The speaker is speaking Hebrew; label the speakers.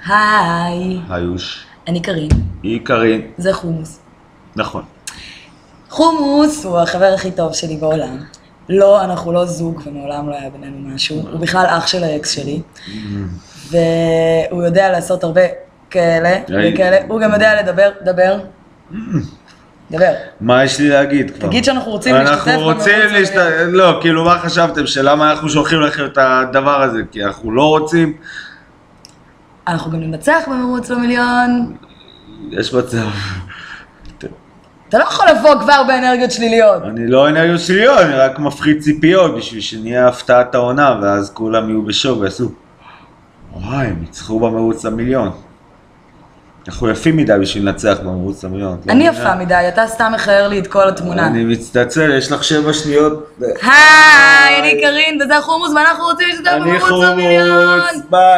Speaker 1: היי.
Speaker 2: היוש.
Speaker 1: אני קרין.
Speaker 2: היא קרין.
Speaker 1: זה חומוס.
Speaker 2: נכון.
Speaker 1: חומוס הוא החבר הכי טוב שלי בעולם. לא, אנחנו לא זוג ומעולם לא היה בינינו משהו. הוא בכלל אח של האקס שלי. והוא יודע לעשות הרבה כאלה וכאלה. הוא גם יודע לדבר. דבר.
Speaker 2: מה יש לי להגיד כבר?
Speaker 1: תגיד שאנחנו רוצים להשתתף במרוץ המיליון.
Speaker 2: לא, כאילו מה חשבתם? שלמה אנחנו שולחים לכם את הדבר הזה? כי אנחנו לא רוצים.
Speaker 1: אנחנו גם ננצח במרוץ למיליון.
Speaker 2: יש מצב.
Speaker 1: אתה לא יכול לבוא כבר באנרגיות שליליות.
Speaker 2: אני לא אנרגיות שליליות, אני רק מפחיד ציפיות בשביל שנהיה הפתעת העונה, ואז כולם יהיו בשוק ועשו וואי, הם ניצחו במרוץ למיליון. אנחנו יפים מדי בשביל לנצח במרוץ למיליון.
Speaker 1: אני יפה מדי, אתה סתם מחרר לי את כל התמונה.
Speaker 2: אני מצטעצל, יש לך 7 שניות.
Speaker 1: היי, אני קרין, וזה החומוס, ואנחנו רוצים להשתתף במרוץ למיליון.
Speaker 2: ביי.